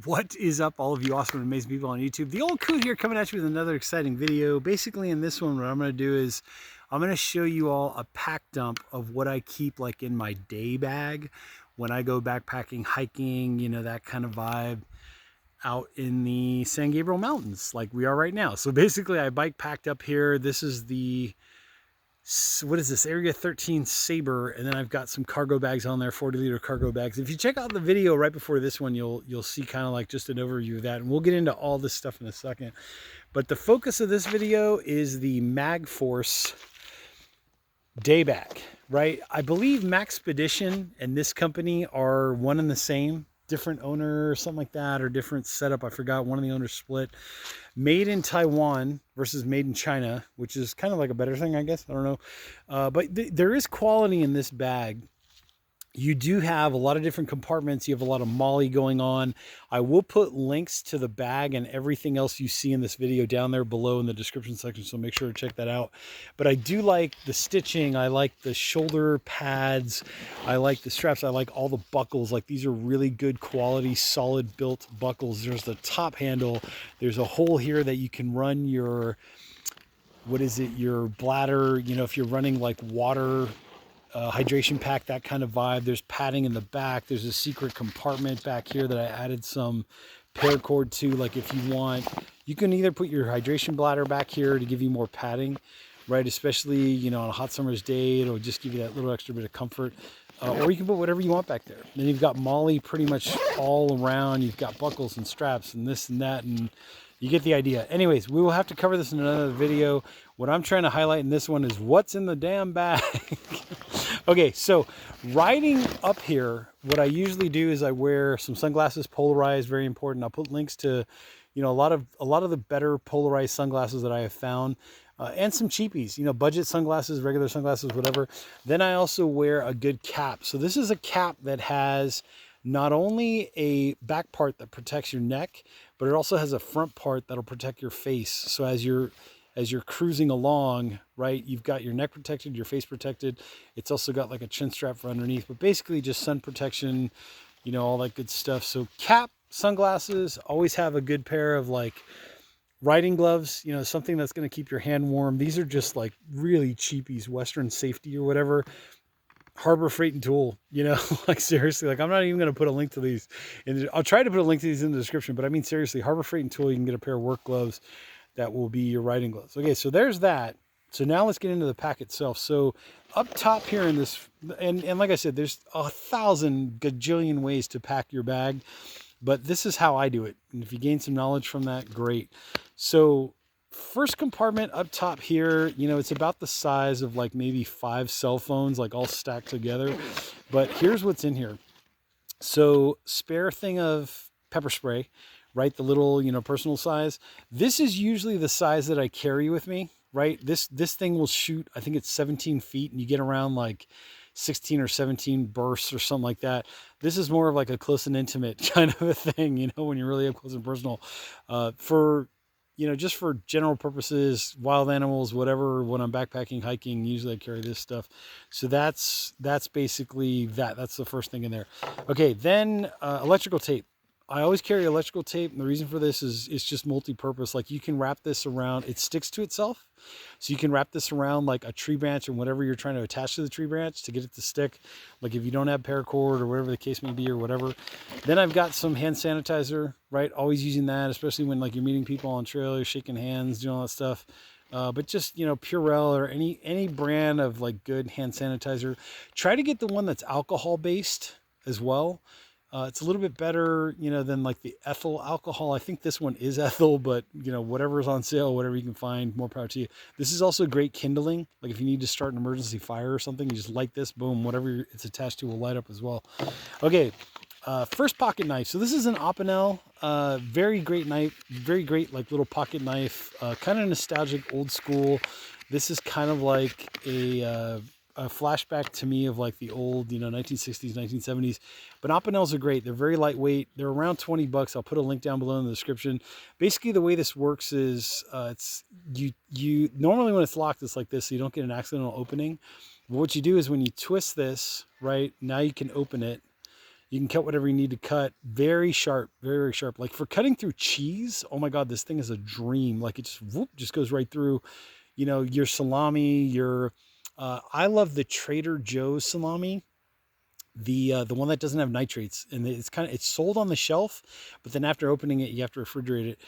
What is up, all of you awesome and amazing people on YouTube? The old Coot here, coming at you with another exciting video. Basically, in this one, what I'm going to do is I'm going to show you all a pack dump of what I keep like in my day bag when I go backpacking, hiking, you know, that kind of vibe out in the San Gabriel Mountains like we are right now. So basically, I bike packed up here. This is the, what is this, Area 13 Saber, and then I've got some cargo bags on there, 40-liter cargo bags. If you check out the video right before this one, you'll see kind of like just an overview of that, and we'll get into all this stuff in a second. But the focus of this video is the Magforce day bag, right? I believe Maxpedition and this company are one and the same, different owner or something like that, or different setup. I forgot, one of the owners split. Made in Taiwan versus made in China, which is kind of like a better thing, I guess. I don't know. But there is quality in this bag. You do have a lot of different compartments. You have a lot of MOLLE going on. I will put links to the bag and everything else you see in this video down there below in the description section, so make sure to check that out. But I do like the stitching. I like the shoulder pads. I like the straps. I like all the buckles. Like, these are really good quality, solid built buckles. There's the top handle. There's a hole here that you can run your, what is it, your bladder, you know, if you're running like water, hydration pack, that kind of vibe. There's padding in the back. There's a secret compartment back here that I added some paracord to. Like, if you want, you can either put your hydration bladder back here to give you more padding, right? Especially, you know, on a hot summer's day, it'll just give you that little extra bit of comfort. Or you can put whatever you want back there. Then you've got MOLLE pretty much all around. You've got buckles and straps and this and that, and you get the idea. Anyways, we will have to cover this in another video. What I'm trying to highlight in this one is what's in the damn bag. Okay, so riding up here, what I usually do is I wear some sunglasses, polarized, very important. I'll put links to, you know, a lot of the better polarized sunglasses that I have found, and some cheapies, you know, budget sunglasses, regular sunglasses, whatever. Then I also wear a good cap. So this is a cap that has not only a back part that protects your neck, but it also has a front part that'll protect your face. So as you're cruising along, right, you've got your neck protected, your face protected. It's also got like a chin strap for underneath, but basically just sun protection, you know, all that good stuff. So cap, sunglasses, always have a good pair of like riding gloves, you know, something that's going to keep your hand warm. These are just like really cheapies, Western Safety or whatever. Harbor Freight and Tool, you know, like seriously, like I'm not even going to put a link to these. And I'll try to put a link to these in the description, but I mean, seriously, Harbor Freight and Tool, you can get a pair of work gloves that will be your riding gloves. Okay, so there's that. So now let's get into the pack itself. So up top here in this, and like I said, there's 1,000 gajillion ways to pack your bag, but this is how I do it. And if you gain some knowledge from that, great. So first compartment up top here, you know, it's about the size of like maybe 5 cell phones, like all stacked together. But here's what's in here. So spare thing of pepper spray, right? The little, you know, personal size. This is usually the size that I carry with me, right? This thing will shoot, I think it's 17 feet, and you get around like 16 or 17 bursts or something like that. This is more of like a close and intimate kind of a thing, you know, when you're really up close and personal. For, you know, just for general purposes, wild animals, whatever, when I'm backpacking, hiking, usually I carry this stuff. So that's basically that. That's the first thing in there. Okay, then electrical tape. I always carry electrical tape, and the reason for this is it's just multi-purpose. Like, you can wrap this around, it sticks to itself. So you can wrap this around like a tree branch and whatever you're trying to attach to the tree branch to get it to stick. Like if you don't have paracord or whatever the case may be or whatever. Then I've got some hand sanitizer, right? Always using that, especially when like you're meeting people on trail, you're shaking hands, doing all that stuff. But just, you know, Purell or any brand of like good hand sanitizer. Try to get the one that's alcohol based as well. It's a little bit better, you know, than like the ethyl alcohol. I think this one is ethyl, but you know, whatever's on sale, whatever you can find, more power to you. This is also great kindling. Like if you need to start an emergency fire or something, you just light this, boom, whatever it's attached to will light up as well. Okay, first pocket knife. So this is an Opinel, very great knife, very great like little pocket knife, kind of nostalgic, old school. This is kind of like a flashback to me of like the old, you know, 1960s, 1970s. But Opinels are great. They're very lightweight. They're around 20 bucks. I'll put a link down below in the description. Basically, the way this works is it's you normally when it's locked, it's like this, so you don't get an accidental opening. But what you do is when you twist this, right, now you can open it. You can cut whatever you need to cut. Very sharp, very, very sharp. Like for cutting through cheese, oh my God, this thing is a dream. Like it just, whoop, just goes right through, you know, your salami, your, I love the Trader Joe's salami. The one that doesn't have nitrates, and it's sold on the shelf, but then after opening it you have to refrigerate it.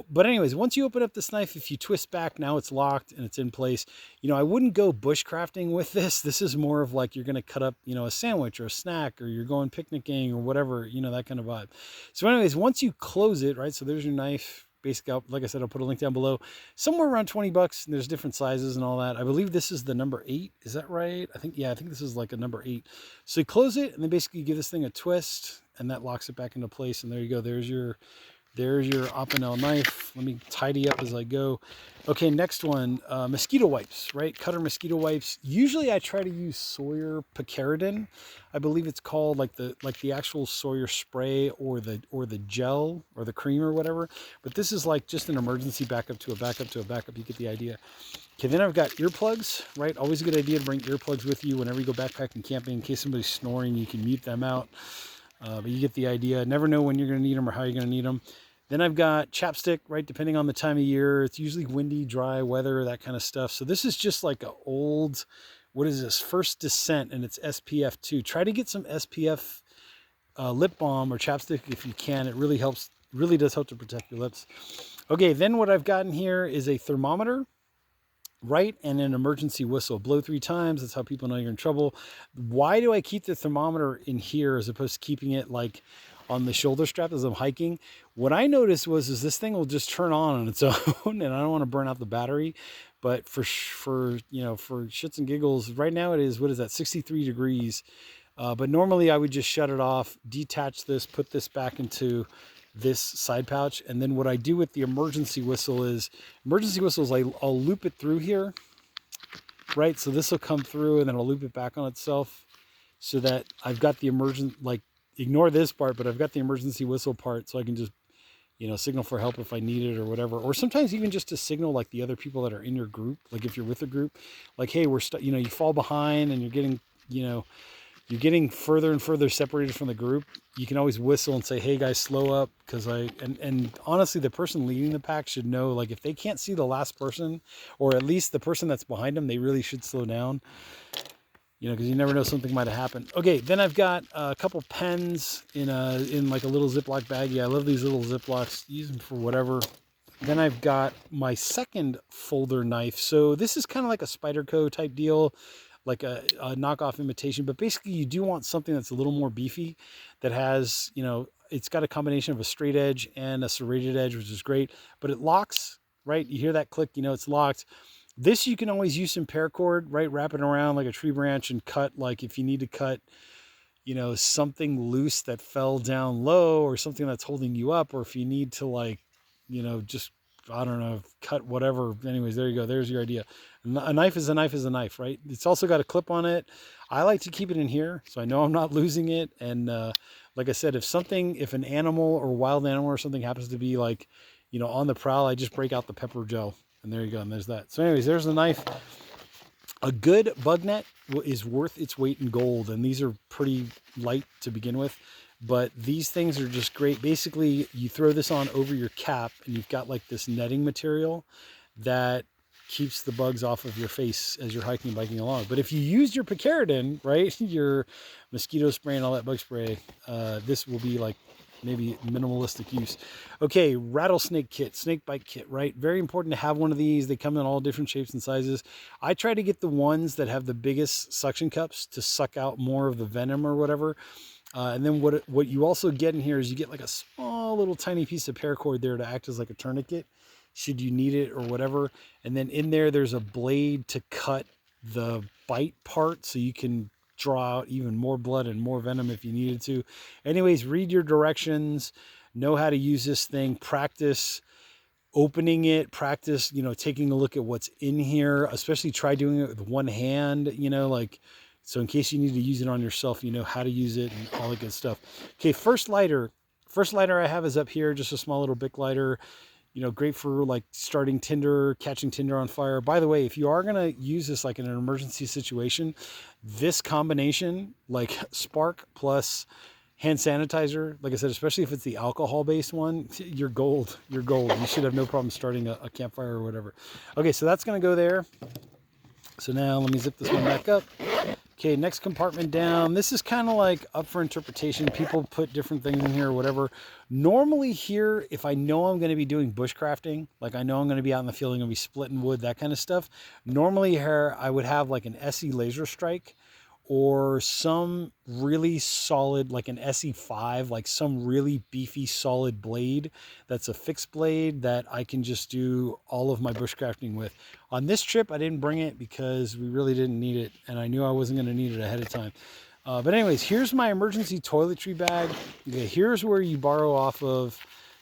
But anyways, once you open up this knife, if you twist back, now it's locked and it's in place. You know, I wouldn't go bushcrafting with this. This is more of like you're going to cut up, you know, a sandwich or a snack, or you're going picnicking or whatever, you know, that kind of vibe. So anyways, once you close it, right, so there's your knife. Basically, like I said, I'll put a link down below. Somewhere around 20 bucks. And there's different sizes and all that. I believe this is the number 8. Is that right? I think this is like a number 8. So you close it and then basically you give this thing a twist and that locks it back into place. And there you go. There's your Opinel knife. Let me tidy up as I go. Okay, next one, mosquito wipes, right? Cutter mosquito wipes. Usually I try to use Sawyer Picaridin. I believe it's called, like the actual Sawyer spray or the gel or the cream or whatever. But this is like just an emergency backup to a backup to a backup. You get the idea. Okay, then I've got earplugs, right? Always a good idea to bring earplugs with you whenever you go backpacking, camping. In case somebody's snoring, you can mute them out. But you get the idea. Never know when you're going to need them or how you're going to need them. Then I've got chapstick, right? Depending on the time of year, it's usually windy, dry weather, that kind of stuff. So this is just like an old, what is this? First Descent, and it's SPF 2. Try to get some SPF lip balm or chapstick if you can. It really helps, really does help to protect your lips. Okay, then what I've gotten here is a thermometer, right? And an emergency whistle. Blow 3 times. That's how people know you're in trouble. Why do I keep the thermometer in here as opposed to keeping it like on the shoulder strap as I'm hiking? What I noticed is this thing will just turn on its own, and I don't want to burn out the battery. But for you know, for shits and giggles, right now it is, what is that, 63 degrees. But normally I would just shut it off, detach this, put this back into this side pouch. And then what I do with the emergency whistle is, I'll loop it through here, right? So this will come through and then I'll loop it back on itself so that I've got the ignore this part, but I've got the emergency whistle part, so I can just, you know, signal for help if I need it or whatever. Or sometimes even just to signal like the other people that are in your group. Like if you're with a group, like, hey, you know, you fall behind and you're getting, you know, you're getting further and further separated from the group. You can always whistle and say, hey guys, slow up. Cause and honestly, the person leading the pack should know, like if they can't see the last person, or at least the person that's behind them, they really should slow down. You know, because you never know, something might have happened. Okay, then I've got a couple pens in like a little Ziploc bag. Yeah, I love these little Ziplocs. Use them for whatever. Then I've got my second folder knife. So this is kind of like a Spyderco type deal, like a knockoff imitation. But basically, you do want something that's a little more beefy, that has, you know, it's got a combination of a straight edge and a serrated edge, which is great. But it locks, right? You hear that click, you know it's locked. This you can always use some paracord, right? Wrap it around like a tree branch and cut, like if you need to cut, you know, something loose that fell down low or something that's holding you up, or if you need to, like, you know, just, I don't know, cut whatever. Anyways, there you go. There's your idea. A knife is a knife is a knife, right? It's also got a clip on it. I like to keep it in here so I know I'm not losing it. And like I said, if an animal or wild animal or something happens to be like, you know, on the prowl, I just break out the pepper gel. And there you go, and there's that. So anyways, there's the knife. A good bug net is worth its weight in gold, and these are pretty light to begin with, but these things are just great. Basically, you throw this on over your cap, and you've got like this netting material that keeps the bugs off of your face as you're hiking and biking along. But if you use your picaridin, right, your mosquito spray and all that bug spray, this will be like maybe minimalistic use. Okay, rattlesnake kit, snake bite kit, right? Very important to have one of these. They come in all different shapes and sizes. I try to get the ones that have the biggest suction cups to suck out more of the venom or whatever. And then what you also get in here is you get like a small little tiny piece of paracord there to act as like a tourniquet should you need it or whatever. And then in there's a blade to cut the bite part so you can draw out even more blood and more venom if you needed to. Anyways, read your directions, know how to use this thing, practice opening it, practice, you know, taking a look at what's in here, especially try doing it with one hand, you know, like, so in case you need to use it on yourself, you know how to use it and all that good stuff. Okay, first lighter I have is up here, just a small little Bic lighter. You know, great for like starting tinder, catching tinder on fire. By the way, if you are going to use this like in an emergency situation, this combination, like spark plus hand sanitizer, like I said, especially if it's the alcohol-based one, you're gold. You're gold. You should have no problem starting a campfire or whatever. Okay, so that's going to go there. So now let me zip this one back up. Okay, next compartment down. This is kind of like up for interpretation. People put different things in here or whatever. Normally here, if I know I'm going to be doing bushcrafting, like I know I'm going to be out in the field, I'm going to be splitting wood, that kind of stuff. Normally here, I would have like an Esee laser strike, or some really solid, like an SE5, like some really beefy solid blade that's a fixed blade that I can just do all of my bushcrafting with. On this trip, I didn't bring it because we really didn't need it, and I knew I wasn't going to need it ahead of time. But anyways, here's my emergency toiletry bag. Okay, here's where you borrow off of,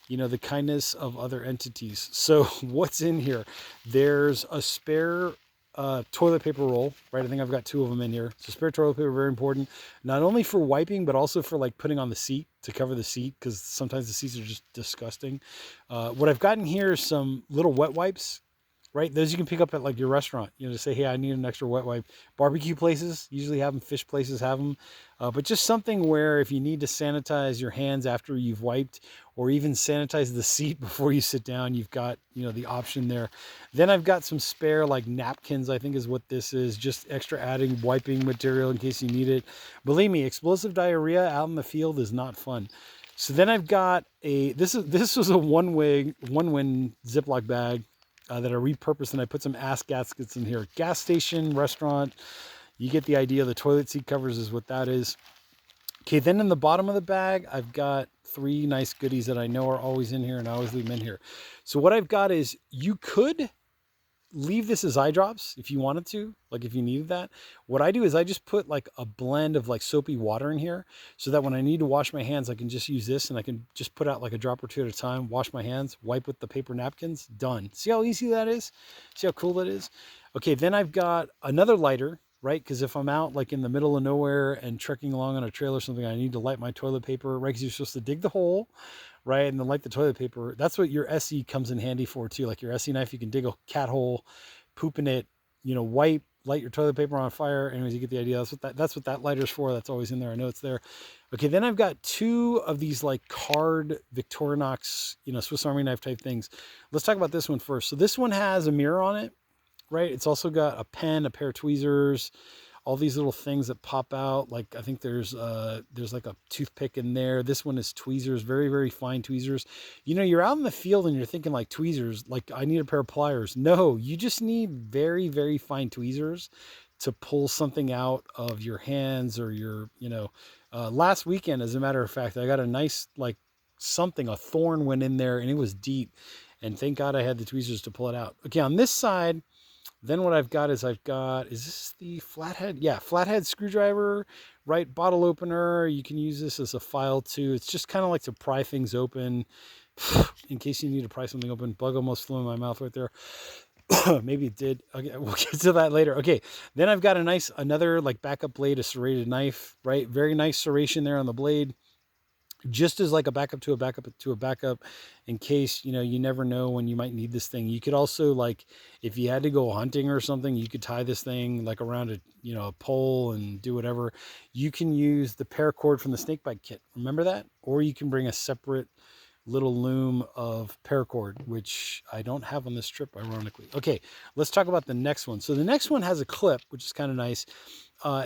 you know, the kindness of other entities. So what's in here? There's a spare toilet paper roll, right? I think I've got 2 of them in here. So spare toilet paper, very important, not only for wiping, but also for like putting on the seat, to cover the seat, because sometimes the seats are just disgusting. What I've got in here is some little wet wipes, right? Those you can pick up at like your restaurant, you know, to say, hey, I need an extra wet wipe. Barbecue places usually have them, fish places have them, but just something where if you need to sanitize your hands after you've wiped, or even sanitize the seat before you sit down, you've got, you know, the option there. Then I've got some spare like napkins, I think is what this is, just extra adding wiping material in case you need it. Believe me, explosive diarrhea out in the field is not fun. So then I've got this was a one-win Ziploc bag that I repurposed, and I put some ass gaskets in here. Gas station, restaurant, you get the idea. The toilet seat covers is what that is. Okay, then in the bottom of the bag, I've got 3 nice goodies that I know are always in here, and I always leave them in here. So what I've got is, you could leave this as eye drops if you wanted to, like if you needed that. What I do is I just put like a blend of like soapy water in here, so that when I need to wash my hands, I can just use this, and I can just put out like a drop or 2 at a time, wash my hands, wipe with the paper napkins, done. See how easy that is? See how cool that is? Okay, then I've got another lighter, right? Because if I'm out like in the middle of nowhere and trekking along on a trail or something, I need to light my toilet paper, right? Because you're supposed to dig the hole, right? And then light the toilet paper. That's what your Esee comes in handy for too. Like your Esee knife, you can dig a cat hole, poop in it, you know, light your toilet paper on fire. Anyways, you get the idea. That's what that lighter's for. That's always in there. I know it's there. Okay, then I've got 2 of these like card Victorinox, you know, Swiss Army knife type things. Let's talk about this one first. So this one has a mirror on it, right? It's also got a pen, a pair of tweezers, all these little things that pop out. Like I think there's like a toothpick in there. This one is tweezers, very, very fine tweezers. You know, you're out in the field and you're thinking like tweezers, like I need a pair of pliers. No, you just need very, very fine tweezers to pull something out of your hands or your, you know, last weekend, as a matter of fact, I got a nice, like something, a thorn went in there and it was deep. And thank God I had the tweezers to pull it out. Okay, on this side, then what I've got is is this the flathead? Yeah, flathead screwdriver, right? Bottle opener. You can use this as a file too. It's just kind of like to pry things open in case you need to pry something open. Bug almost flew in my mouth right there. Maybe it did. Okay, we'll get to that later. Okay, then I've got another like backup blade, a serrated knife, right? Very nice serration there on the blade. Just as like a backup to a backup to a backup, in case, you know, you never know when you might need this thing. You could also, like, if you had to go hunting or something, you could tie this thing like around a, you know, a pole and do whatever. You can use the paracord from the snake bite kit. Remember that? Or you can bring a separate little loom of paracord, which I don't have on this trip, ironically. Okay, let's talk about the next one. So the next one has a clip, which is kind of nice.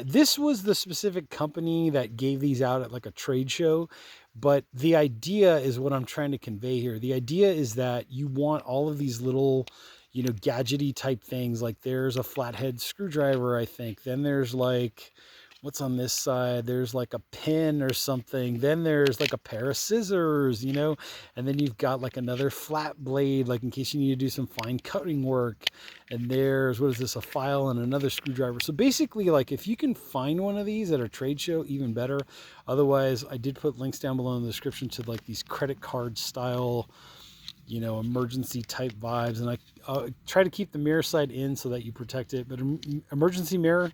This was the specific company that gave these out at like a trade show, but the idea is what I'm trying to convey here. The idea is that you want all of these little, you know, gadgety type things. Like there's a flathead screwdriver, I think. Then there's like, what's on this side? There's like a pin or something. Then there's like a pair of scissors, you know, and then you've got like another flat blade, like in case you need to do some fine cutting work. And there's, what is this, a file and another screwdriver. So basically, like if you can find one of these at a trade show, even better. Otherwise, I did put links down below in the description to like these credit card style, you know, emergency type vibes. And I try to keep the mirror side in so that you protect it. But emergency mirror,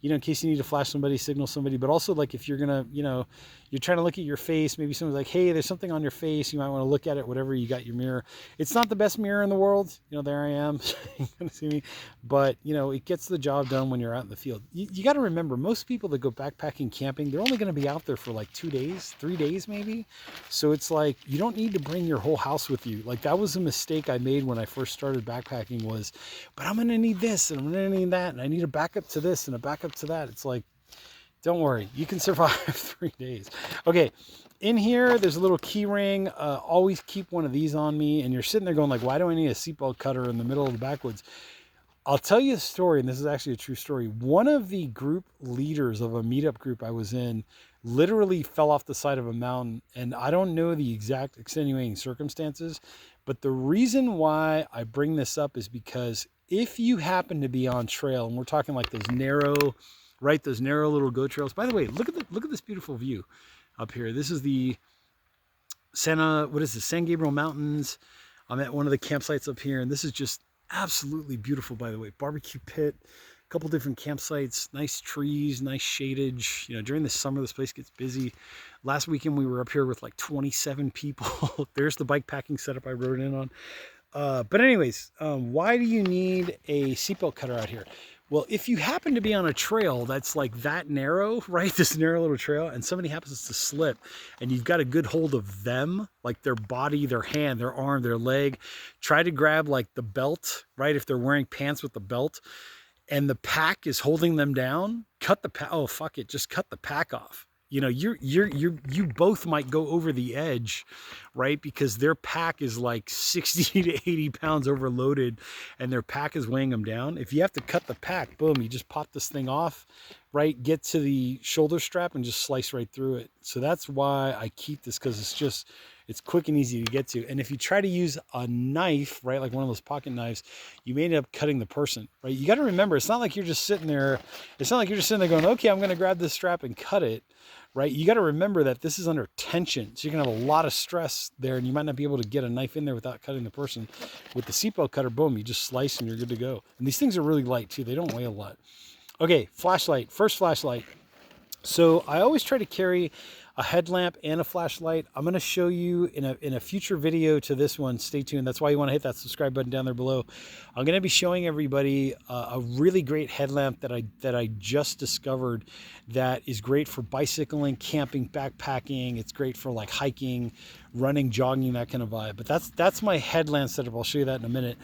you know, in case you need to flash somebody, signal somebody, but also like if you're gonna, you know, you're trying to look at your face, maybe someone's like, hey, there's something on your face, you might want to look at it, whatever, you got your mirror. It's not the best mirror in the world, you know, there I am, you can see me, but you know, it gets the job done when you're out in the field. You got to remember, most people that go backpacking, camping, they're only going to be out there for like 2 days, 3 days maybe. So it's like, you don't need to bring your whole house with you. Like that was a mistake I made when I first started backpacking was, but I'm going to need this and I'm going to need that. And I need a backup to this and a backup to that. It's like, don't worry, you can survive 3 days. Okay, in here, there's a little key ring. Always keep one of these on me. And you're sitting there going like, why do I need a seatbelt cutter in the middle of the backwoods? I'll tell you a story, and this is actually a true story. One of the group leaders of a meetup group I was in literally fell off the side of a mountain. And I don't know the exact extenuating circumstances, but the reason why I bring this up is because if you happen to be on trail, and we're talking like those narrow, right, those narrow little go trails. By the way, look at this beautiful view up here. This is the San Gabriel Mountains. I'm at one of the campsites up here, and this is just absolutely beautiful, by the way. Barbecue pit, a couple different campsites, nice trees, nice shadage. You know, during the summer, this place gets busy. Last weekend, we were up here with like 27 people. There's the bike packing setup I rode in on. But anyways, why do you need a seatbelt cutter out here? Well, if you happen to be on a trail that's like that narrow, right, this narrow little trail, and somebody happens to slip and you've got a good hold of them, like their body, their hand, their arm, their leg, try to grab like the belt, right, if they're wearing pants with the belt, and the pack is holding them down, cut the pack, oh, fuck it, just cut the pack off. You know, you both might go over the edge, right? Because their pack is like 60 to 80 pounds overloaded and their pack is weighing them down. If you have to cut the pack, boom, you just pop this thing off, right? Get to the shoulder strap and just slice right through it. So that's why I keep this, because it's quick and easy to get to. And if you try to use a knife, right, like one of those pocket knives, you may end up cutting the person, right? You got to remember, it's not like you're just sitting there. It's not like you're just sitting there going, okay, I'm going to grab this strap and cut it, right? You got to remember that this is under tension. So you're going to have a lot of stress there, and you might not be able to get a knife in there without cutting the person. With the seatbelt cutter, boom, you just slice and you're good to go. And these things are really light too. They don't weigh a lot. Okay, flashlight, first flashlight. So I always try to carry a headlamp and a flashlight. I'm going to show you in a future video to this one. Stay tuned. That's why you want to hit that subscribe button down there below. I'm going to be showing everybody a really great headlamp that I just discovered that is great for bicycling, camping, backpacking. It's great for like hiking, running, jogging, that kind of vibe. But that's my headlamp setup. I'll show you that in a minute.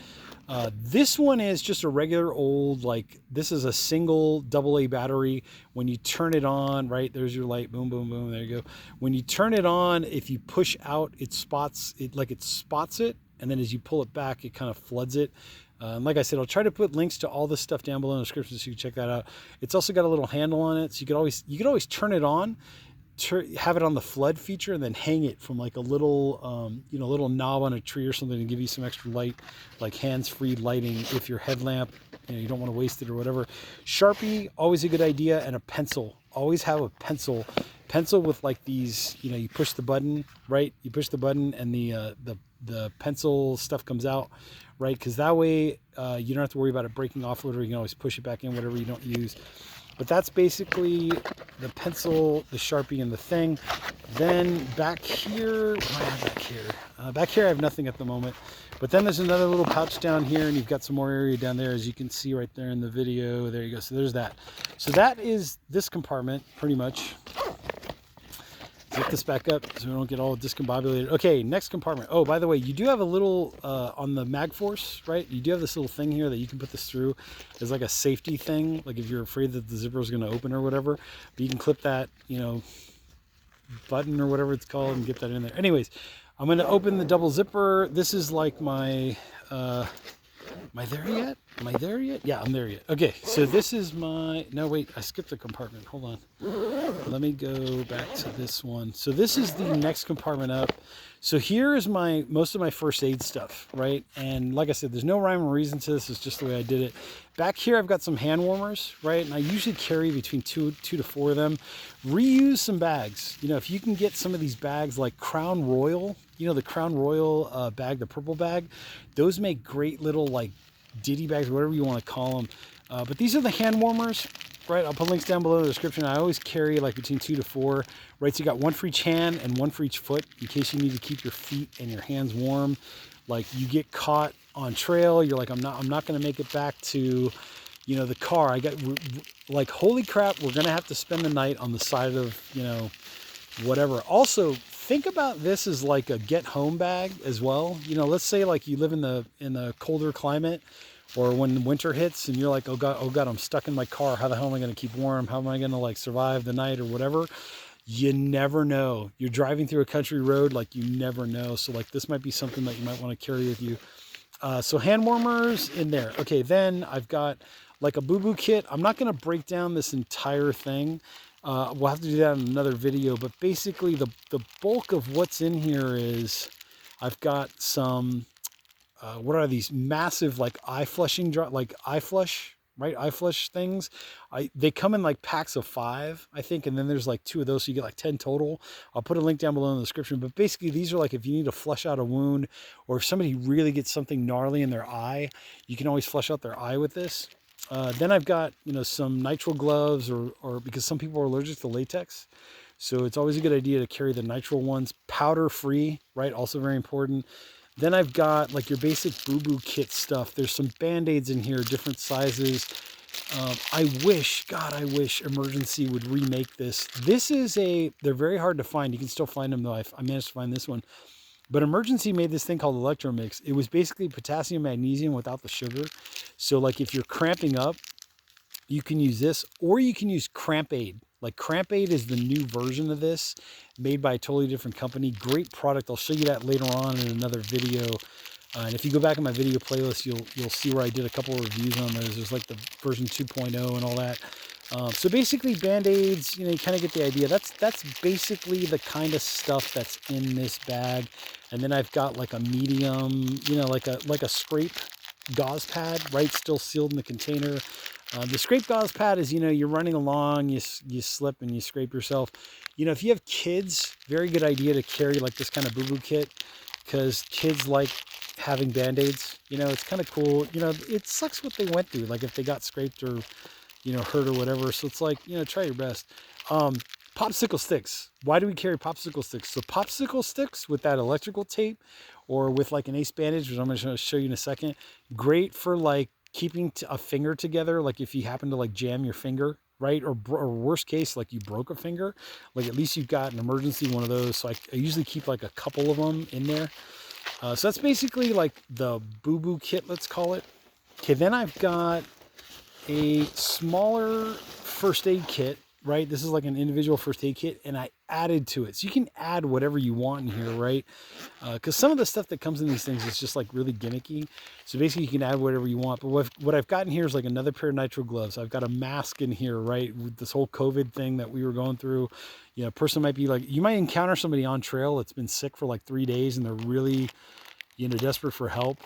This one is just a regular old, like, this is a single AA battery. When you turn it on, right, there's your light, boom, boom, boom, there you go. When you turn it on, if you push out, it spots it, like it spots it, and then as you pull it back, it kind of floods it. Like I said, I'll try to put links to all this stuff down below in the description so you can check that out. It's also got a little handle on it, so you could always turn it on, have it on the flood feature, and then hang it from like a little little knob on a tree or something to give you some extra light, like hands-free lighting if your headlamp, you don't want to waste it or whatever. Sharpie, always a good idea, and a pencil. Always have a pencil with like these, you push the button, right? You push the button and the pencil stuff comes out, right? Because that way you don't have to worry about it breaking off, or you can always push it back in, whatever you don't use. But that's basically the pencil, the Sharpie, and the thing. Then back here, what do I have back here? Back here I have nothing at the moment. But then there's another little pouch down here, and you've got some more area down there, as you can see right there in the video. There you go. So there's that. So that is this compartment, pretty much. Zip this back up so we don't get all discombobulated. Okay, next compartment. Oh, by the way, you do have a little, on the MagForce, right? You do have this little thing here that you can put this through as like a safety thing, like if you're afraid that the zipper is going to open or whatever. But you can clip that, button or whatever it's called and get that in there. Anyways, I'm going to open the double zipper. This is like my... Am I there yet? Am I there yet? Yeah, I'm there yet. Okay, so this is my... No, wait, I skipped a compartment. Hold on. Let me go back to this one. So this is the next compartment up. So here is most of my first aid stuff, right? And like I said, there's no rhyme or reason to this. It's just the way I did it. Back here, I've got some hand warmers, right? And I usually carry between two to four of them. Reuse some bags. If you can get some of these bags like Crown Royal, the Crown Royal bag, the purple bag, those make great little like ditty bags, whatever you want to call them. But these are the hand warmers. right? I'll put links down below in the description. I always carry like between 2 to 4, right? So you got one for each hand and one for each foot in case you need to keep your feet and your hands warm. Like you get caught on trail, you're like, I'm not going to make it back to, you know, the car. I got like, holy crap, we're going to have to spend the night on the side of, you know, whatever. Also, think about this as like a get home bag as well. You know, let's say like you live in the colder climate, or when winter hits and you're like, oh god, I'm stuck in my car. How the hell am I going to keep warm? How am I going to like survive the night or whatever? You never know. You're driving through a country road, like you never know. So like this might be something that you might want to carry with you. So hand warmers in there. Okay, then I've got like a boo-boo kit. I'm not going to break down this entire thing. We'll have to do that in another video, but basically the bulk of what's in here is I've got some, what are these massive like eye flushing, like eye flush, right? Eye flush things. They come in like packs of 5, I think, and then there's like 2 of those, so you get like 10 total. I'll put a link down below in the description, but basically these are like if you need to flush out a wound, or if somebody really gets something gnarly in their eye, you can always flush out their eye with this. Then I've got, you know, some nitrile gloves, or because some people are allergic to latex. So it's always a good idea to carry the nitrile ones, powder free, right? Also very important. Then I've got like your basic boo-boo kit stuff. There's some Band-Aids in here, different sizes. I wish Emergency would remake this. They're very hard to find. You can still find them though. I managed to find this one. But Emergency made this thing called Electro Mix. It was basically potassium magnesium without the sugar. So like if you're cramping up, you can use this, or you can use Cramp Aid. Like Cramp Aid is the new version of this, made by a totally different company. Great product. I'll show you that later on in another video. And if you go back in my video playlist, you'll see where I did a couple of reviews on those. There's like the version 2.0 and all that. So basically Band-Aids, you know, you kind of get the idea. That's basically the kind of stuff that's in this bag. And then I've got like a medium, you know, like a scrape gauze pad, right? Still sealed in the container. The scrape gauze pad is, you know, you're running along, you slip and you scrape yourself. You know, if you have kids, very good idea to carry like this kind of boo-boo kit, because kids like having Band-Aids. You know, it's kind of cool. You know, it sucks what they went through, like if they got scraped or, you know, hurt or whatever. So it's like, you know, try your best. Popsicle sticks. Why do we carry popsicle sticks? So popsicle sticks with that electrical tape, or with like an ace bandage, which I'm going to show you in a second. Great for like keeping a finger together. Like if you happen to like jam your finger, right? Or worst case, like you broke a finger, like at least you've got an emergency one of those. So I usually keep like a couple of them in there. So that's basically like the boo-boo kit, let's call it. Okay, then I've got a smaller first aid kit, right? This is like an individual first aid kit, and I added to it. So you can add whatever you want in here, right? Because some of the stuff that comes in these things is just like really gimmicky. So basically you can add whatever you want. But what I've got in here is like another pair of nitrile gloves. I've got a mask in here, right? With this whole COVID thing that we were going through. You know, a person might be like, you might encounter somebody on trail that's been sick for like 3 days and they're really, you know, desperate for help.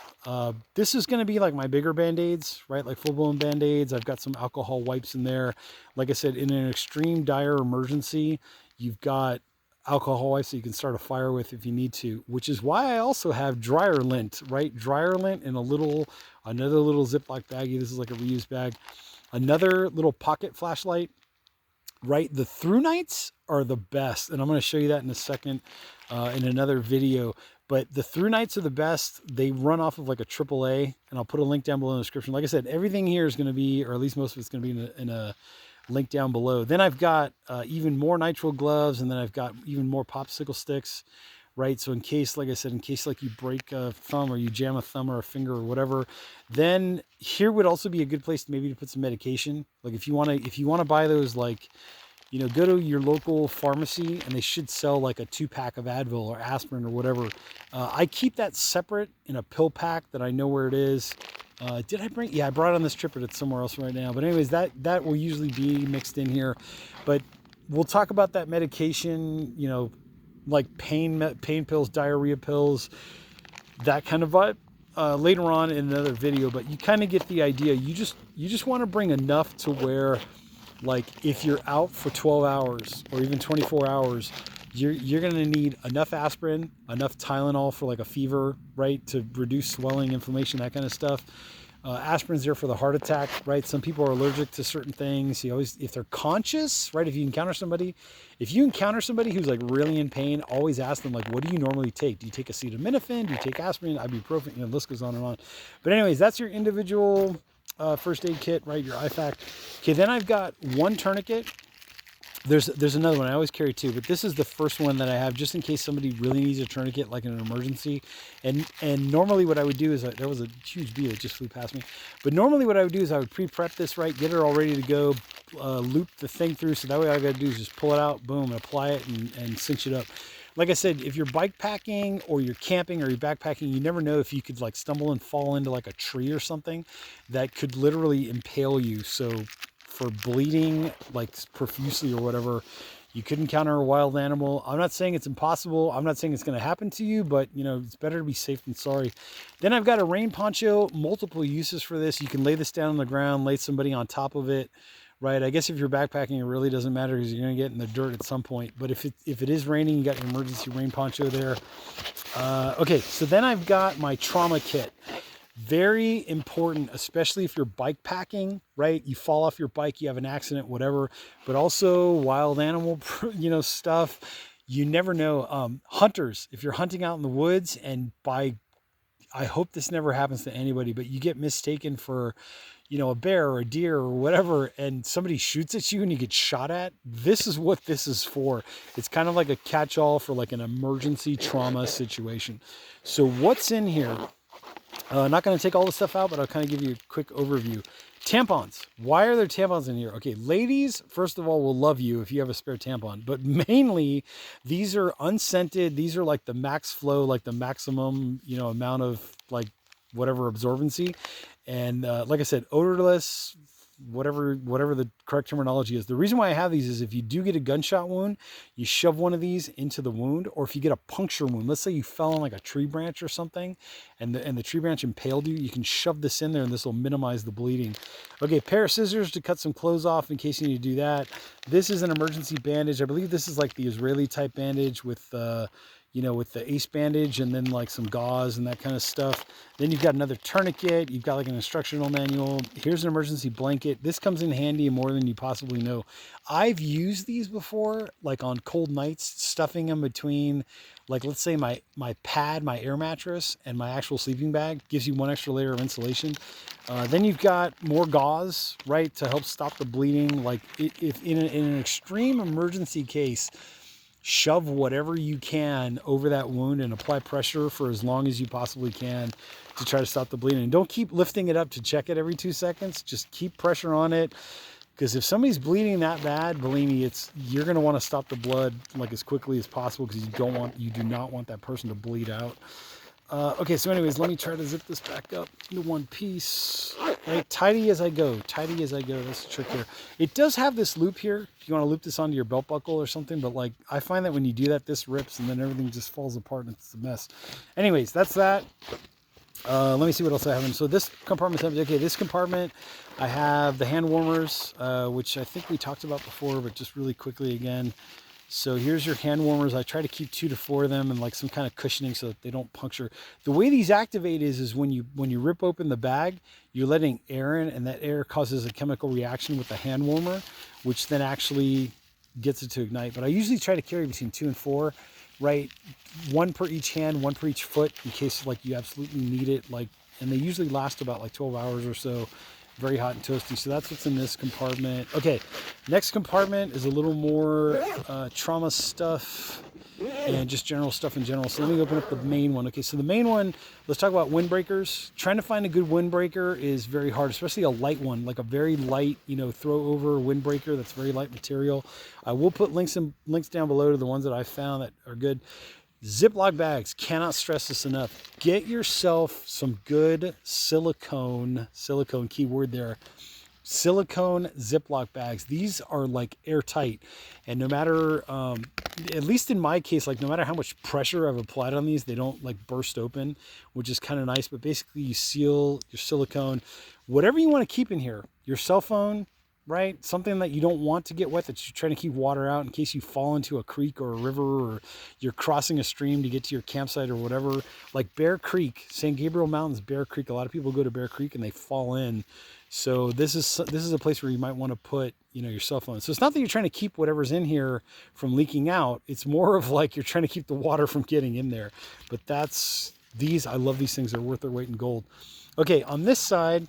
This is going to be like my bigger Band-Aids, right? Like full-blown Band-Aids. I've got some alcohol wipes in there. Like I said, in an extreme dire emergency, you've got alcohol wipes that you can start a fire with if you need to, which is why I also have dryer lint, right? Dryer lint in another little Ziploc baggie. This is like a reused bag. Another little pocket flashlight, right? The through nights are the best, and I'm going to show you that in a second in another video. But the through nights are the best. They run off of like a AAA, and I'll put a link down below in the description. Like I said, everything here is going to be, or at least most of it's going to be in a link down below. Then I've got even more nitrile gloves, and then I've got even more popsicle sticks, right? So in case, like I said, in case like you break a thumb or you jam a thumb or a finger or whatever, then here would also be a good place to maybe to put some medication. Like if you want to buy those, like, you know, go to your local pharmacy and they should sell like a 2-pack of Advil or aspirin or whatever. I keep that separate in a pill pack that I know where it is. Did I bring? Yeah, I brought it on this trip, but it's somewhere else right now. But anyways, that will usually be mixed in here. But we'll talk about that medication, you know, like pain pills, diarrhea pills, that kind of vibe later on in another video. But you kind of get the idea. You just want to bring enough to where, like, if you're out for 12 hours or even 24 hours, you're going to need enough aspirin, enough Tylenol for like a fever, right, to reduce swelling, inflammation, that kind of stuff. Aspirin's there for the heart attack, right? Some people are allergic to certain things. You always, if they're conscious, right? If you encounter somebody who's like really in pain, always ask them, like, what do you normally take? Do you take acetaminophen? Do you take aspirin, ibuprofen? You know, the list goes on and on. But anyways, that's your individual first aid kit, right? Your IFAK. Okay, then I've got one tourniquet. There's another one. I always carry two, but this is the first one that I have just in case somebody really needs a tourniquet, like in an emergency. And normally what I would do is, there was a huge bee that just flew past me. But normally what I would do is I would pre-prep this, right? Get it all ready to go, loop the thing through. So that way all I got to do is just pull it out, boom, and apply it and cinch it up. Like I said, if you're bike packing or you're camping or you're backpacking, you never know if you could like stumble and fall into like a tree or something that could literally impale you. So for bleeding like profusely or whatever, you could encounter a wild animal. I'm not saying it's impossible. I'm not saying it's going to happen to you, but you know, it's better to be safe than sorry. Then I've got a rain poncho, multiple uses for this. You can lay this down on the ground, lay somebody on top of it, right? I guess if you're backpacking, it really doesn't matter because you're going to get in the dirt at some point. But if it is raining, you got your emergency rain poncho there. Okay, so then I've got my trauma kit. Very important, especially if you're bike packing, right? You fall off your bike, you have an accident, whatever, but also wild animal, you know, stuff. You never know. Hunters, if you're hunting out in the woods and I hope this never happens to anybody, but you get mistaken for, you know, a bear or a deer or whatever, and somebody shoots at you and you get shot at. This is what this is for. It's kind of like a catch-all for like an emergency trauma situation. So what's in here? Not going to take all the stuff out, but I'll kind of give you a quick overview. Tampons. Why are there tampons in here? Okay, ladies, first of all, will love you if you have a spare tampon. But mainly, these are unscented. These are like the max flow, like the maximum, you know, amount of like whatever absorbency. And like I said, odorless, whatever the correct terminology is. The reason why I have these is if you do get a gunshot wound, you shove one of these into the wound, or if you get a puncture wound, let's say you fell on like a tree branch or something and the tree branch impaled you, you can shove this in there and this will minimize the bleeding. Okay, pair of scissors to cut some clothes off in case you need to do that. This is an emergency bandage. I believe this is like the Israeli type bandage with you know, with the ace bandage and then like some gauze and that kind of stuff. Then you've got another tourniquet. You've got like an instructional manual. Here's an emergency blanket. This comes in handy more than you possibly know. I've used these before, like on cold nights, stuffing them between, like, let's say my pad, my air mattress, and my actual sleeping bag. Gives you one extra layer of insulation. Then you've got more gauze, right, to help stop the bleeding. Like if in an extreme emergency case, shove whatever you can over that wound and apply pressure for as long as you possibly can to try to stop the bleeding. And don't keep lifting it up to check it every 2 seconds. Just keep pressure on it, because if somebody's bleeding that bad, believe me, you're going to want to stop the blood like as quickly as possible, because you do not want that person to bleed out. Okay, so anyways, let me try to zip this back up into one piece. Right, tidy as I go, tidy as I go. That's the trick here. It does have this loop here if you want to loop this onto your belt buckle or something, but like I find that when you do that, this rips and then everything just falls apart and it's a mess. Anyways, that's that. Let me see what else I have in. So this compartment's empty. Okay, this compartment, I have the hand warmers, which I think we talked about before, but just really quickly again. So here's your hand warmers. I try to keep 2 to 4 of them and like some kind of cushioning so that they don't puncture. The way these activate is when you rip open the bag, you're letting air in, and that air causes a chemical reaction with the hand warmer, which then actually gets it to ignite. But I usually try to carry between 2 and 4, right? 1 per each hand, 1 per each foot, in case like you absolutely need it. Like, and they usually last about like 12 hours or so. Very hot and toasty. So that's what's in this compartment. Okay, next compartment is a little more trauma stuff and just general stuff in general. So let me open up the main one. Okay, so the main one, let's talk about windbreakers. Trying to find a good windbreaker is very hard, especially a light one, like a very light, you know, throw over windbreaker that's very light material. I will put links down below to the ones that I found that are good. Ziploc bags, cannot stress this enough. Get yourself some good silicone, keyword there, silicone Ziploc bags. These are like airtight, and no matter, at least in my case, like no matter how much pressure I've applied on these, they don't like burst open, which is kind of nice. But basically you seal your silicone, whatever you want to keep in here, your cell phone, right? Something that you don't want to get wet, that you're trying to keep water out in case you fall into a creek or a river, or you're crossing a stream to get to your campsite or whatever. Like Bear Creek, St. Gabriel Mountains, Bear Creek. A lot of people go to Bear Creek and they fall in. So this is a place where you might want to put, you know, your cell phone. So it's not that you're trying to keep whatever's in here from leaking out. It's more of like you're trying to keep the water from getting in there. But I love these things. They're worth their weight in gold. Okay, on this side,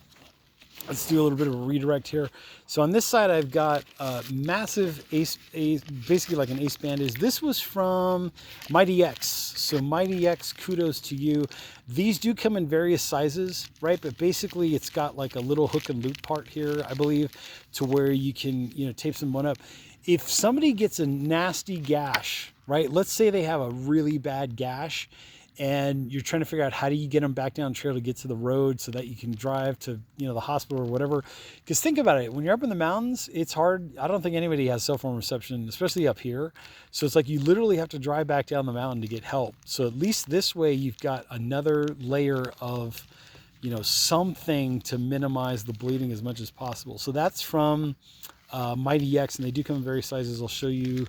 let's do a little bit of a redirect here. So on this side, I've got a massive basically like an ace bandage. This was from Mighty X. So Mighty X, kudos to you. These do come in various sizes, right? But basically it's got like a little hook and loop part here, I believe, to where you can, you know, tape someone up. If somebody gets a nasty gash, right? Let's say they have a really bad gash, and you're trying to figure out how do you get them back down the trail to get to the road so that you can drive to, you know, the hospital or whatever. Because think about it, when you're up in the mountains, it's hard. I don't think anybody has cell phone reception, especially up here. So it's like you literally have to drive back down the mountain to get help. So at least this way you've got another layer of, you know, something to minimize the bleeding as much as possible. So that's from Mighty X, and they do come in various sizes. I'll show you.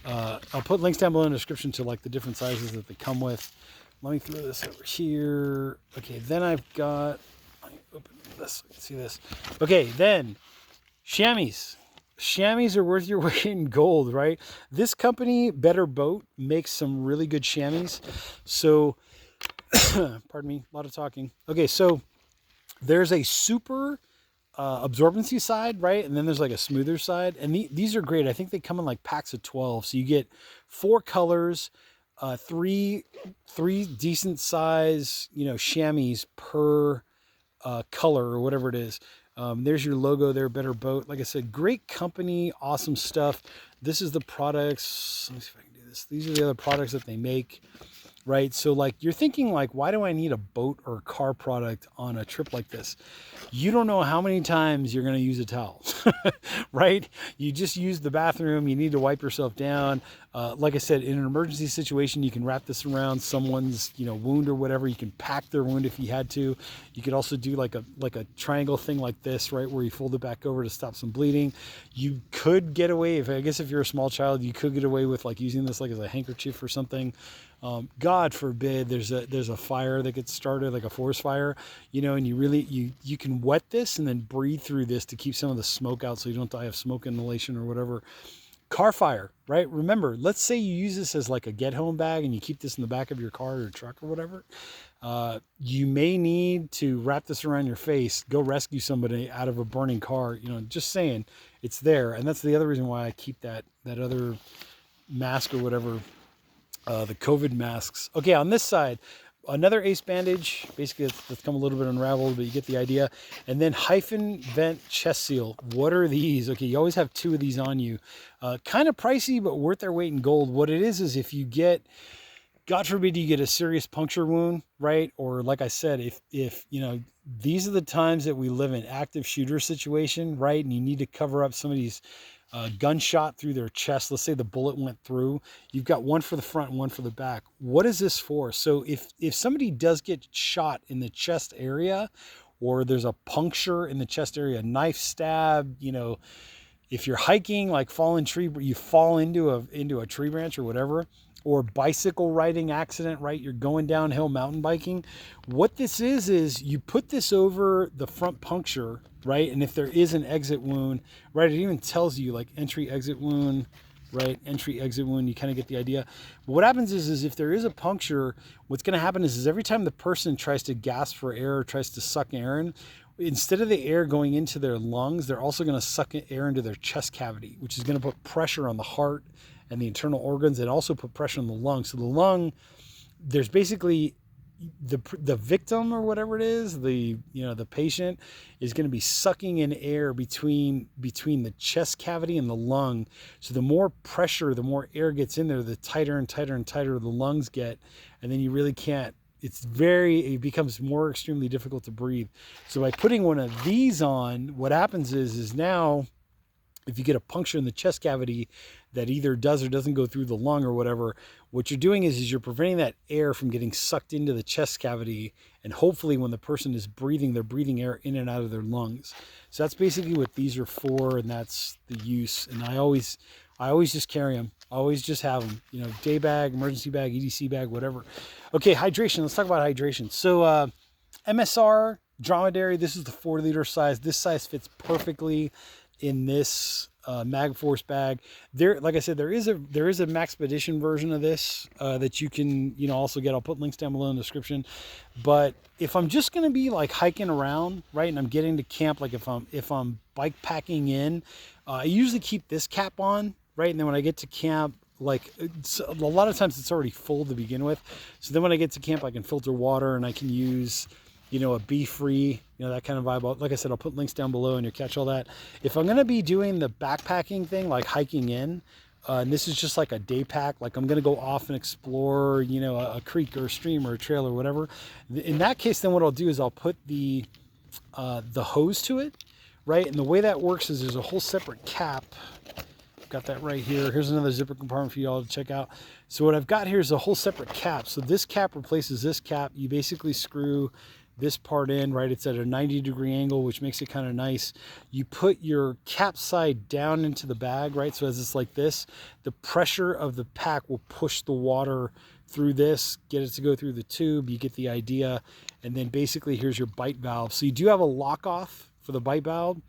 I'll put links down below in the description to like the different sizes that they come with. Let me throw this over here. Okay, then I've got, let me open this so you can see this. Okay, then chamois. Chamois are worth your weight in gold, right? This company, Better Boat, makes some really good chamois. So, pardon me, a lot of talking. Okay, so there's a super absorbency side, right? And then there's like a smoother side. And these are great. I think they come in like packs of 12. So you get 4 colors, three decent size, you know, chamois per color or whatever it is. There's your logo there, Better Boat. Like I said, great company, awesome stuff. This is the products. Let me see if I can do this. These are the other products that they make, right? So like you're thinking like, why do I need a boat or a car product on a trip like this? You don't know how many times you're going to use a towel, right? You just use the bathroom. You need to wipe yourself down. Like I said, in an emergency situation, you can wrap this around someone's, you know, wound or whatever. You can pack their wound if you had to. You could also do like a triangle thing like this, right, where you fold it back over to stop some bleeding. You could get away, I guess if you're a small child, you could get away with like using this like as a handkerchief or something. God forbid there's a fire that gets started, like a forest fire, you know, and you can wet this and then breathe through this to keep some of the smoke out so you don't die of smoke inhalation or whatever. Car fire, right? Remember, let's say you use this as like a get home bag and you keep this in the back of your car or truck or whatever. You may need to wrap this around your face, go rescue somebody out of a burning car, you know, just saying, it's there. And that's the other reason why I keep that other mask or whatever, the COVID masks. Okay, on this side, another ace bandage, basically that's come a little bit unraveled, but you get the idea. And then hyphen vent chest seal. What are these? Okay, you always have 2 of these on you. Kind of pricey, but worth their weight in gold. What it is if you get, God forbid you get a serious puncture wound, right? Or like I said, if you know, these are the times that we live in active shooter situation, right? And you need to cover up somebody's gunshot through their chest. Let's say the bullet went through. You've got one for the front and one for the back. What is this for? So if somebody does get shot in the chest area, or there's a puncture in the chest area, knife stab, you know, if you're hiking, like fallen tree, you fall into a tree branch or whatever, or bicycle riding accident, right? You're going downhill mountain biking. What this is you put this over the front puncture, right? And if there is an exit wound, right, it even tells you like entry, exit wound, right? Entry, exit wound, you kind of get the idea. But what happens is if there is a puncture, what's going to happen is every time the person tries to gasp for air or tries to suck air in, instead of the air going into their lungs, they're also going to suck air into their chest cavity, which is going to put pressure on the heart and the internal organs, and also put pressure on the lung. So the lung, there's basically the victim or whatever it is, the patient is going to be sucking in air between the chest cavity and the lung. So the more pressure, the more air gets in there, the tighter and tighter and tighter the lungs get, and then you really can't. It becomes more extremely difficult to breathe. So by putting one of these on, what happens is now if you get a puncture in the chest cavity that either does or doesn't go through the lung or whatever, what you're doing is you're preventing that air from getting sucked into the chest cavity. And hopefully when the person is breathing, they're breathing air in and out of their lungs. So that's basically what these are for, and that's the use. And I always just carry them. I always just have them, you know, day bag, emergency bag, EDC bag, whatever. Okay, hydration. Let's talk about hydration. So MSR, dromedary, this is the 4-liter size. This size fits perfectly in this Magforce bag. There, like I said, there is a Maxpedition version of this that you can, you know, also get. I'll put links down below in the description. But if I'm just going to be like hiking around, right, and I'm getting to camp, like if I'm bike packing in, I usually keep this cap on, right, and then when I get to camp, like a lot of times it's already full to begin with. So then when I get to camp, I can filter water and I can use, you know, a bee-free, you know, that kind of vibe. Like I said, I'll put links down below and you'll catch all that. If I'm going to be doing the backpacking thing, like hiking in, and this is just like a day pack, like I'm going to go off and explore, you know, a creek or a stream or a trail or whatever. In that case, then what I'll do is I'll put the hose to it, right? And the way that works is there's a whole separate cap. Got that right here. Here's another zipper compartment for you all to check out. So what I've got here is a whole separate cap. So this cap replaces this cap. You basically screw this part in, right? It's at a 90-degree angle, which makes it kind of nice. You put your cap side down into the bag, right? So as it's like this, the pressure of the pack will push the water through this, get it to go through the tube. You get the idea. And then basically here's your bite valve. So you do have a lock off for the bite valve.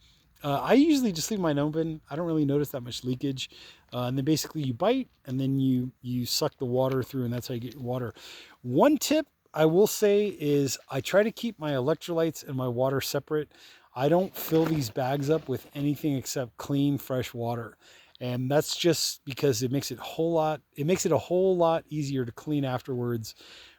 I usually just leave mine open. I don't really notice that much leakage. And then basically you bite and then you suck the water through, and that's how you get your water. One tip I will say is I try to keep my electrolytes and my water separate. I don't fill these bags up with anything except clean, fresh water. And that's just because it makes it a whole lot easier to clean afterwards,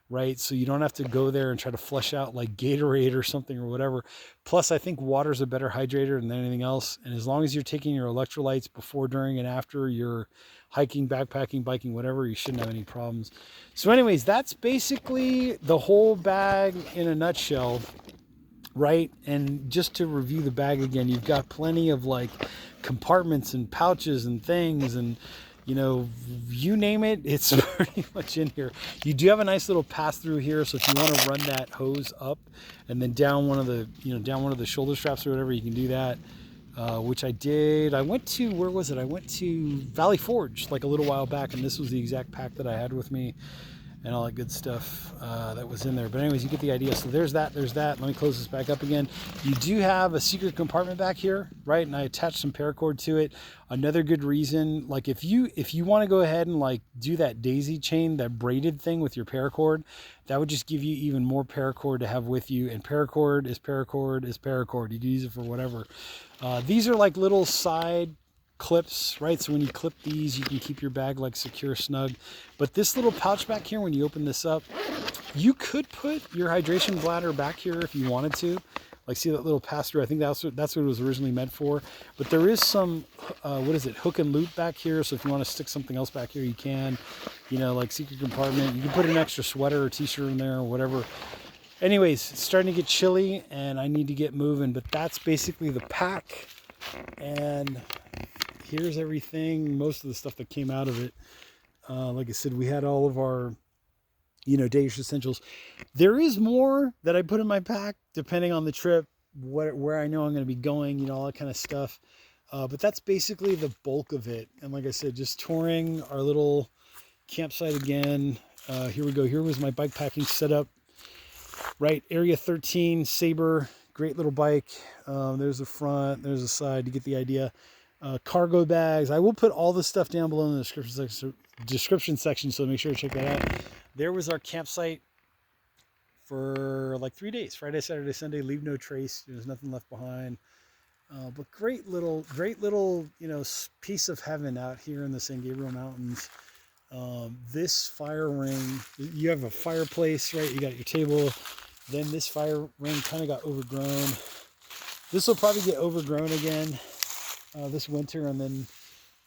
right? So you don't have to go there and try to flush out like Gatorade or something or whatever. Plus, I think water's a better hydrator than anything else. And as long as you're taking your electrolytes before, during, and after your hiking, backpacking, biking, whatever, you shouldn't have any problems. So anyways, that's basically the whole bag in a nutshell, right? And just to review the bag again, you've got plenty of like compartments and pouches and things, and you know, you name it, it's pretty much in here. You do have a nice little pass through here, so if you want to run that hose up and then down one of the, you know, down one of the shoulder straps or whatever, you can do that. Which I did. I went to, where was it? I went to Valley Forge like a little while back, and this was the exact pack that I had with me and all that good stuff that was in there. But anyways, you get the idea. So there's that. Let me close this back up again. You do have a secret compartment back here, right? And I attached some paracord to it. Another good reason, like if you want to go ahead and like do that daisy chain, that braided thing with your paracord, that would just give you even more paracord to have with you. And paracord is paracord is paracord. You can use it for whatever. These are like little side clips, right? So when you clip these, you can keep your bag like secure, snug. But this little pouch back here, when you open this up, you could put your hydration bladder back here if you wanted to. Like, see that little pass through? I think that's what it was originally meant for. But there is some, what is it, hook and loop back here. So if you want to stick something else back here, you can. You know, like secret compartment. You can put an extra sweater or t-shirt in there or whatever. Anyways, it's starting to get chilly and I need to get moving. But that's basically the pack. And here's everything, most of the stuff that came out of it. Like I said, we had all of our, you know, day-use essentials. There is more that I put in my pack, depending on the trip, where I know I'm going to be going, you know, all that kind of stuff. But that's basically the bulk of it. And like I said, just touring our little campsite again. Here we go. Here was my bike packing setup. Right, Area 13 Sabre, great little bike. There's the front, there's the side. You get the idea. Cargo bags. I will put all this stuff down below in the description section, so make sure to check that out. There was our campsite for like 3 days, Friday, Saturday, Sunday. Leave no trace. There's nothing left behind. But great little, you know, piece of heaven out here in the San Gabriel Mountains. This fire ring, you have a fireplace, right? You got your table. Then this fire ring kind of got overgrown. This will probably get overgrown again this winter, and then,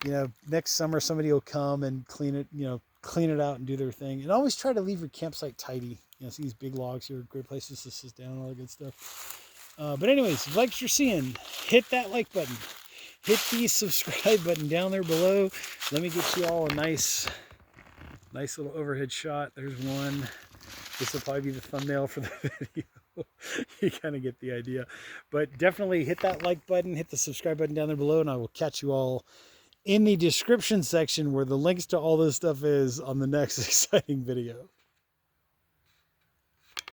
you know, next summer somebody will come and clean it out and do their thing. And always try to leave your campsite tidy. You know, see these big logs here, great places to sit down, all that good stuff. But anyways, if you like what you're seeing, hit that like button. hit the subscribe button down there below. Let me get you all a nice little overhead shot. There's one. This will probably be the thumbnail for the video. You kind of get the idea. But definitely hit that like button, hit the subscribe button down there below, and I will catch you all in the description section where the links to all this stuff is on the next exciting video.